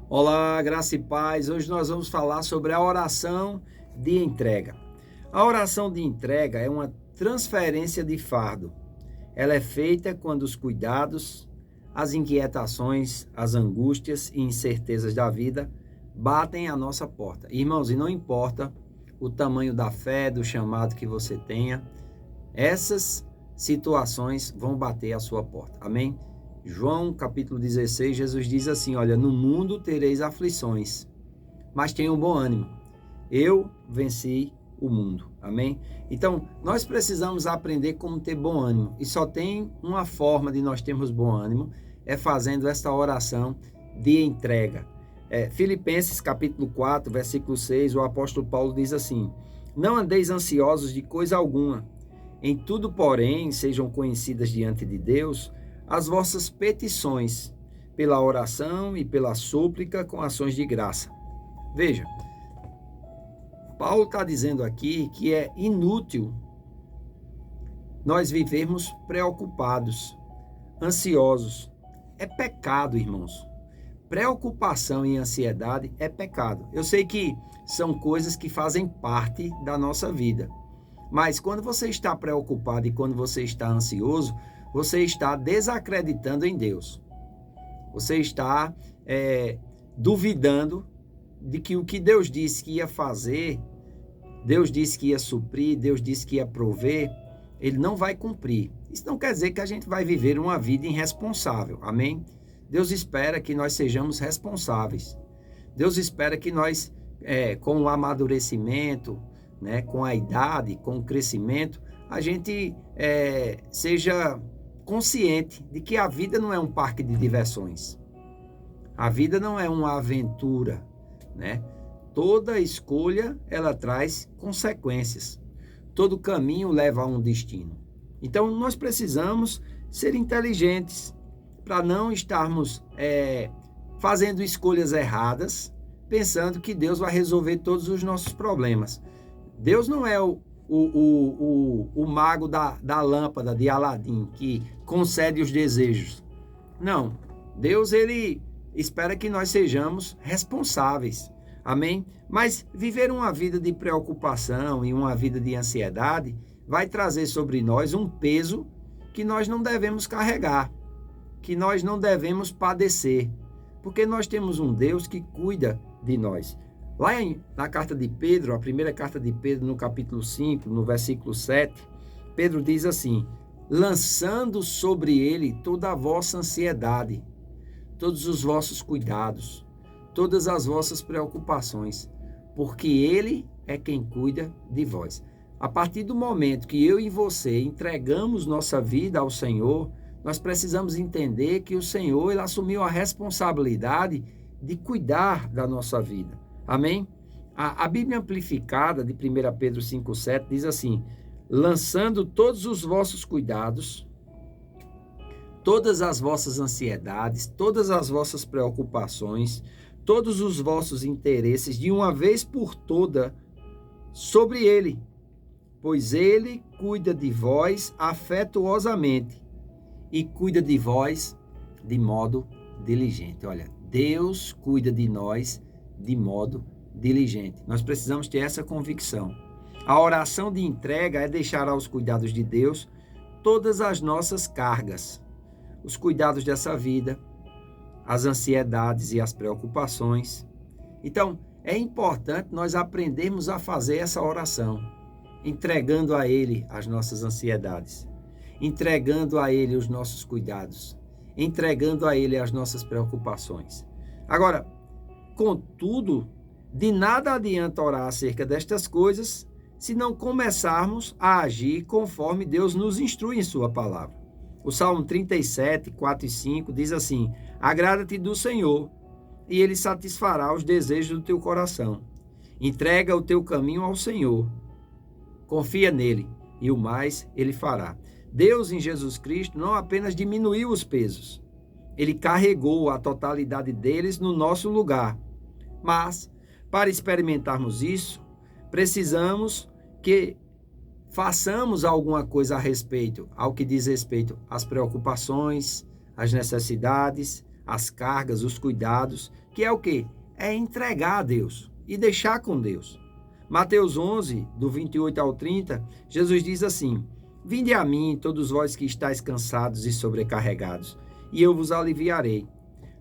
Olá, graça e paz. Hoje nós vamos falar sobre a oração de entrega. A oração de entrega é uma transferência de fardo. Ela é feita quando os cuidados, as inquietações, as angústias e incertezas da vida batem à nossa porta. Irmãos, e não importa o tamanho da fé, do chamado que você tenha, essas situações vão bater à sua porta. Amém? João capítulo 16, Jesus diz assim, olha, no mundo tereis aflições, mas tenham bom ânimo. Eu venci o mundo. Amém? Então, nós precisamos aprender como ter bom ânimo. E só tem uma forma de nós termos bom ânimo, é fazendo esta oração de entrega. Filipenses capítulo 4, versículo 6, o apóstolo Paulo diz assim, não andeis ansiosos de coisa alguma, em tudo, porém, sejam conhecidas diante de Deus as vossas petições, pela oração e pela súplica com ações de graça. Veja, Paulo está dizendo aqui que é inútil nós vivermos preocupados, ansiosos. É pecado, irmãos. Preocupação e ansiedade é pecado. Eu sei que são coisas que fazem parte da nossa vida. Mas quando você está preocupado e quando você está ansioso, você está desacreditando em Deus. Você está duvidando de que o que Deus disse que ia fazer, Deus disse que ia suprir, Deus disse que ia prover, Ele não vai cumprir. Isso não quer dizer que a gente vai viver uma vida irresponsável, amém? Deus espera que nós sejamos responsáveis. Deus espera que nós, com o amadurecimento, né, com a idade, com o crescimento, a gente seja consciente de que a vida não é um parque de diversões. A vida não é uma aventura, né? Toda escolha, ela traz consequências. Todo caminho leva a um destino. Então, nós precisamos ser inteligentes para não estarmos fazendo escolhas erradas, pensando que Deus vai resolver todos os nossos problemas. Deus não é o mago da lâmpada de Aladim, que concede os desejos. Não. Deus, ele espera que nós sejamos responsáveis. Amém? Mas viver uma vida de preocupação e uma vida de ansiedade vai trazer sobre nós um peso que nós não devemos carregar, que nós não devemos padecer, porque nós temos um Deus que cuida de nós. Lá na carta de Pedro, a primeira carta de Pedro, no capítulo 5, no versículo 7, Pedro diz assim, lançando sobre ele toda a vossa ansiedade, todos os vossos cuidados, todas as vossas preocupações, porque ele é quem cuida de vós. A partir do momento que eu e você entregamos nossa vida ao Senhor, nós precisamos entender que o Senhor, ele assumiu a responsabilidade de cuidar da nossa vida. Amém? A Bíblia amplificada de 1 Pedro 5,7 diz assim, lançando todos os vossos cuidados, todas as vossas ansiedades, todas as vossas preocupações, todos os vossos interesses, de uma vez por toda, sobre ele, pois ele cuida de vós afetuosamente e cuida de vós de modo diligente. Olha, Deus cuida de nós de modo diligente. Nós precisamos ter essa convicção. A oração de entrega é deixar aos cuidados de Deus todas as nossas cargas, os cuidados dessa vida, as ansiedades e as preocupações. Então, é importante nós aprendermos a fazer essa oração, entregando a Ele as nossas ansiedades, entregando a Ele os nossos cuidados, entregando a Ele as nossas preocupações. Agora, contudo, de nada adianta orar acerca destas coisas se não começarmos a agir conforme Deus nos instrui em sua palavra. O Salmo 37, 4 e 5 diz assim, agrada-te do Senhor e Ele satisfará os desejos do teu coração. Entrega o teu caminho ao Senhor, confia nele e o mais Ele fará. Deus em Jesus Cristo não apenas diminuiu os pesos, Ele carregou a totalidade deles no nosso lugar. Mas, para experimentarmos isso, precisamos que façamos alguma coisa a respeito, ao que diz respeito às preocupações, às necessidades, as cargas, os cuidados, que é o quê? É entregar a Deus e deixar com Deus. Mateus 11, do 28 ao 30, Jesus diz assim: Vinde a mim, todos vós que estáis cansados e sobrecarregados, e eu vos aliviarei.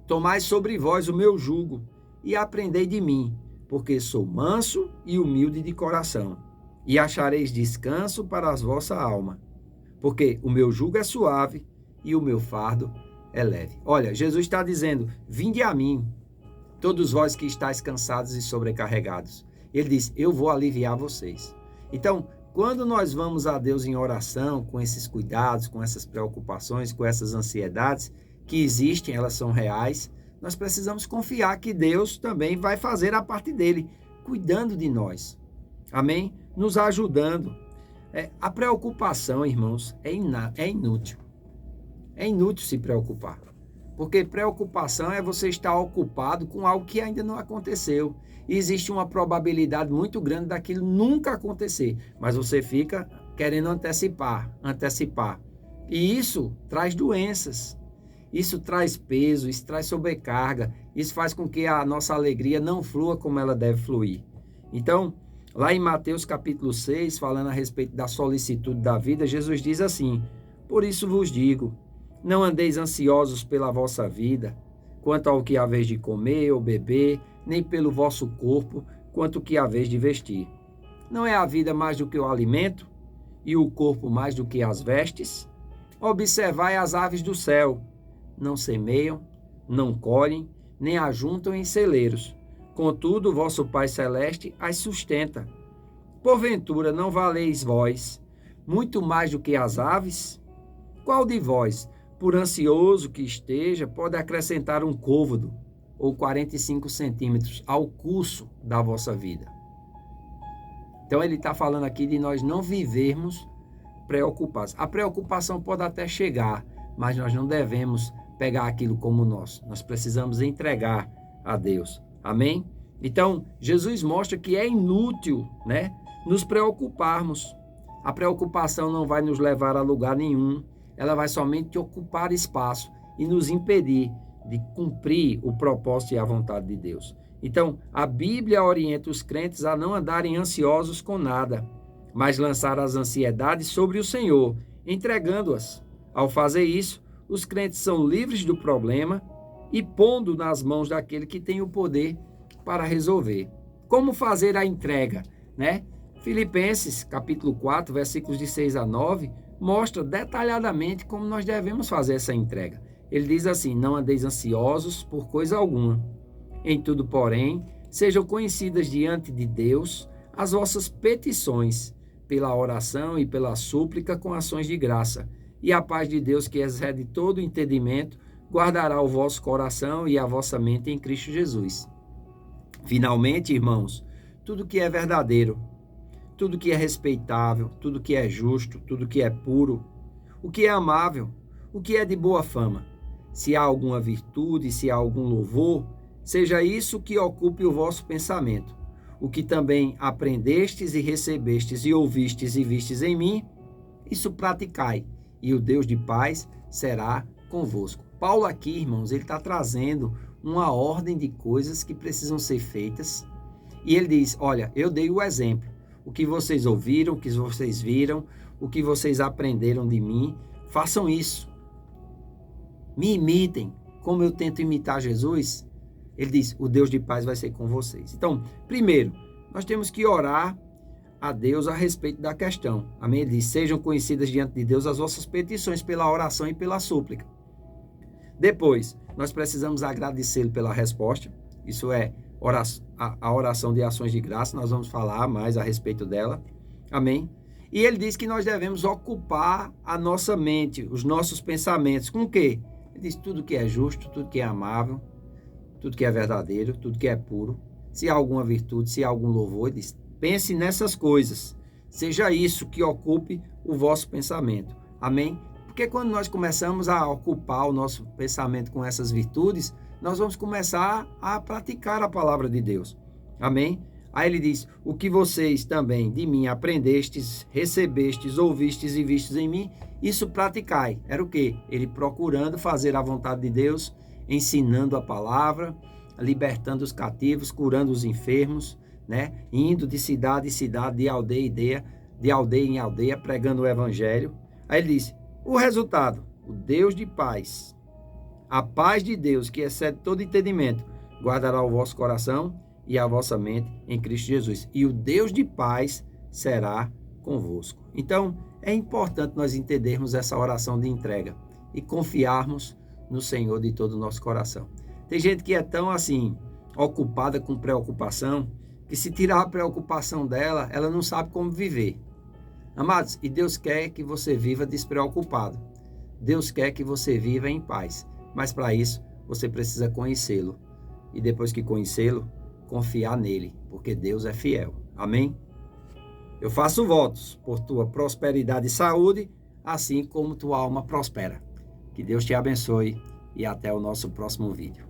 Tomai sobre vós o meu jugo e aprendei de mim, porque sou manso e humilde de coração, e achareis descanso para a vossa alma, porque o meu jugo é suave e o meu fardo é leve. Olha, Jesus está dizendo: vinde a mim, todos vós que estáis cansados e sobrecarregados. Ele diz: eu vou aliviar vocês. Então, quando nós vamos a Deus em oração, com esses cuidados, com essas preocupações, com essas ansiedades que existem, elas são reais, nós precisamos confiar que Deus também vai fazer a parte dele, cuidando de nós. Amém? Nos ajudando. A preocupação, irmãos, é inútil. É inútil se preocupar. Porque preocupação é você estar ocupado com algo que ainda não aconteceu. E existe uma probabilidade muito grande daquilo nunca acontecer. Mas você fica querendo antecipar. E isso traz doenças. Isso traz peso, isso traz sobrecarga. Isso faz com que a nossa alegria não flua como ela deve fluir. Então, lá em Mateus capítulo 6, falando a respeito da solicitude da vida, Jesus diz assim: por isso vos digo, não andeis ansiosos pela vossa vida, quanto ao que haveis de comer ou beber, nem pelo vosso corpo, quanto ao que haveis de vestir. Não é a vida mais do que o alimento, e o corpo mais do que as vestes? Observai as aves do céu, não semeiam, não colhem, nem ajuntam em celeiros. Contudo, vosso Pai Celeste as sustenta. Porventura, não valeis vós muito mais do que as aves? Qual de vós, por ansioso que esteja, pode acrescentar um côvado ou 45 centímetros ao curso da vossa vida? Então, ele está falando aqui de nós não vivermos preocupados. A preocupação pode até chegar, mas nós não devemos pegar aquilo como nosso. Nós precisamos entregar a Deus. Amém? Então, Jesus mostra que é inútil, nos preocuparmos. A preocupação não vai nos levar a lugar nenhum. Ela vai somente ocupar espaço e nos impedir de cumprir o propósito e a vontade de Deus. Então, a Bíblia orienta os crentes a não andarem ansiosos com nada, mas lançar as ansiedades sobre o Senhor, entregando-as. Ao fazer isso, os crentes são livres do problema e pondo nas mãos daquele que tem o poder para resolver. Como fazer a entrega, Filipenses, capítulo 4, versículos de 6 a 9, mostra detalhadamente como nós devemos fazer essa entrega. Ele diz assim: não andeis ansiosos por coisa alguma. Em tudo, porém, sejam conhecidas diante de Deus as vossas petições, pela oração e pela súplica com ações de graça. E a paz de Deus, que excede todo entendimento, guardará o vosso coração e a vossa mente em Cristo Jesus. Finalmente, irmãos, tudo que é verdadeiro, tudo que é respeitável, tudo que é justo, tudo que é puro, o que é amável, o que é de boa fama, se há alguma virtude, se há algum louvor, seja isso que ocupe o vosso pensamento. O que também aprendestes e recebestes e ouvistes e vistes em mim, isso praticai, e o Deus de paz será convosco. Paulo aqui, irmãos, ele está trazendo uma ordem de coisas que precisam ser feitas. E ele diz: olha, eu dei o exemplo. O que vocês ouviram, o que vocês viram, o que vocês aprenderam de mim, façam isso. Me imitem, como eu tento imitar Jesus. Ele diz: o Deus de paz vai ser com vocês. Então, primeiro, nós temos que orar a Deus a respeito da questão. Amém? Ele diz: sejam conhecidas diante de Deus as vossas petições pela oração e pela súplica. Depois, nós precisamos agradecê-lo pela resposta. Isso é a oração de ações de graça. Nós vamos falar mais a respeito dela. Amém? E ele diz que nós devemos ocupar a nossa mente, os nossos pensamentos. Com o quê? Ele diz: tudo que é justo, tudo que é amável, tudo que é verdadeiro, tudo que é puro. Se há alguma virtude, se há algum louvor, ele diz: pense nessas coisas. Seja isso que ocupe o vosso pensamento. Amém? Porque quando nós começamos a ocupar o nosso pensamento com essas virtudes, nós vamos começar a praticar a palavra de Deus. Amém? Aí ele diz: o que vocês também de mim aprendestes, recebestes, ouvistes e vistes em mim, isso praticai. Era o quê? Ele procurando fazer a vontade de Deus, ensinando a palavra, libertando os cativos, curando os enfermos, né? Indo de cidade em cidade, de aldeia em aldeia, pregando o evangelho. Aí ele disse: o resultado, o Deus de paz, a paz de Deus, que excede todo entendimento, guardará o vosso coração e a vossa mente em Cristo Jesus. E o Deus de paz será convosco. Então, é importante nós entendermos essa oração de entrega e confiarmos no Senhor de todo o nosso coração. Tem gente que é tão assim, ocupada com preocupação, que se tirar a preocupação dela, ela não sabe como viver. Amados, e Deus quer que você viva despreocupado. Deus quer que você viva em paz. Mas para isso, você precisa conhecê-lo. E depois que conhecê-lo, confiar nele, porque Deus é fiel. Amém? Eu faço votos por tua prosperidade e saúde, assim como tua alma prospera. Que Deus te abençoe e até o nosso próximo vídeo.